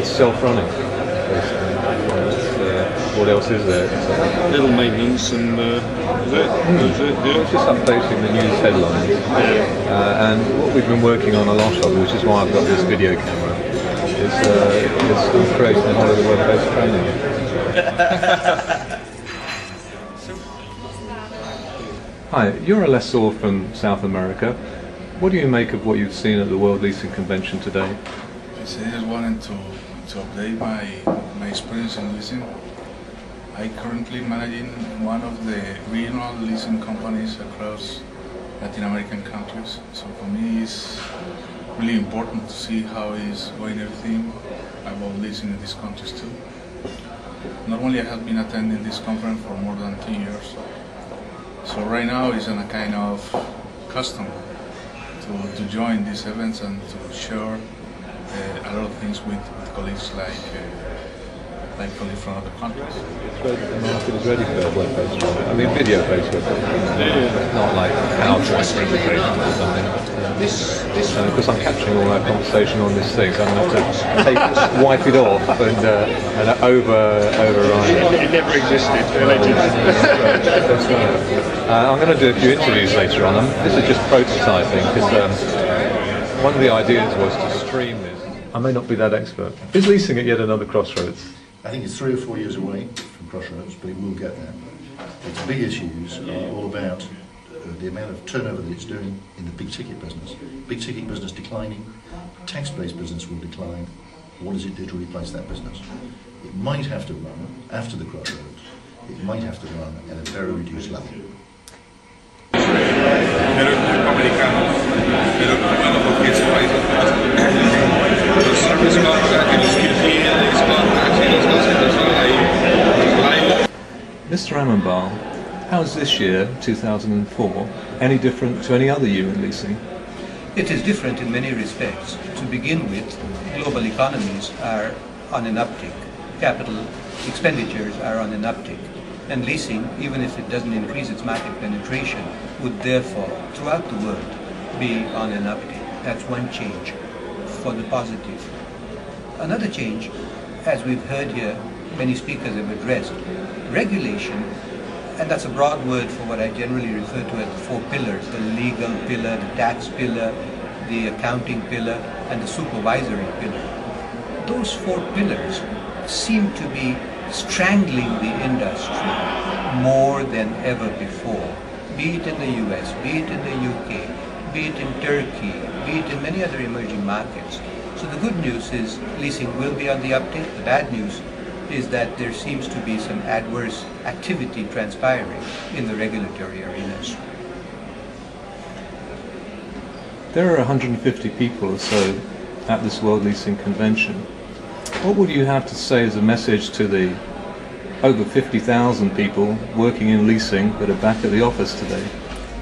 it's self-running. What else is there? Little maintenance and It's just updating the news headlines. And what we've been working on a lot of, which is why I've got this video camera, is creating a Hollywood web-based training. Hi, you're a lessor from South America. What do you make of what you've seen at the World Leasing Convention today? I just wanted to update my experience in leasing. I currently managing one of the regional leasing companies across Latin American countries. So for me it's really important to see how is going everything about leasing in these countries too. Not only I have been attending this conference for more than 2 years, so right now it's in a kind of custom to join these events and to share a lot of things with colleagues like colleagues from other countries. The market is ready for web-based training. I mean, video-based web-based. Not like PowerPoint presentations or something. Because I'm capturing all that conversation on this thing, so I'm going to have to wipe it off and override it. it never existed, allegedly. I'm going to do a few interviews later on. This is just prototyping, because one of the ideas was to stream this. I may not be that expert. Is leasing at yet another crossroads? I think it's 3 or 4 years away from crossroads, but it will get there. Its big issues are all about the amount of turnover that it's doing in the big ticket business. Big ticket business declining, tax-based business will decline. What does it do to replace that business? It might have to run after the crossroads. It might have to run at a very reduced level. Mr. Amembal, how is this year, 2004, any different to any other year in leasing? It is different in many respects. To begin with, global economies are on an uptick. Capital expenditures are on an uptick. And leasing, even if it doesn't increase its market penetration, would therefore, throughout the world, be on an uptick. That's one change for the positive. Another change, as we've heard here, many speakers have addressed, regulation, and that's a broad word for what I generally refer to as the 4 pillars, the legal pillar, the tax pillar, the accounting pillar, and the supervisory pillar. Those 4 pillars seem to be strangling the industry more than ever before, be it in the US, be it in the UK, be it in Turkey, be it in many other emerging markets. So the good news is leasing will be on the uptick. The bad news is that there seems to be some adverse activity transpiring in the regulatory arenas. There are 150 people or so at this World Leasing Convention. What would you have to say as a message to the over 50,000 people working in leasing that are back at the office today?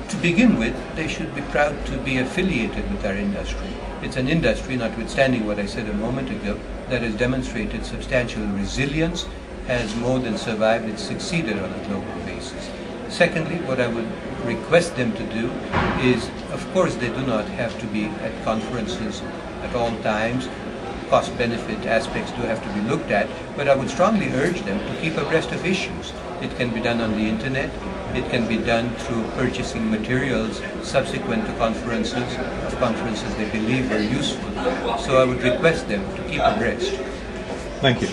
To begin with, they should be proud to be affiliated with our industry. It's an industry, notwithstanding what I said a moment ago, that has demonstrated substantial resilience, has more than survived, it's succeeded on a global basis. Secondly, what I would request them to do is, of course, they do not have to be at conferences at all times. Cost-benefit aspects do have to be looked at, but I would strongly urge them to keep abreast of issues. It can be done on the internet, it can be done through purchasing materials subsequent to conferences, of conferences they believe are useful. So I would request them to keep abreast. Thank you.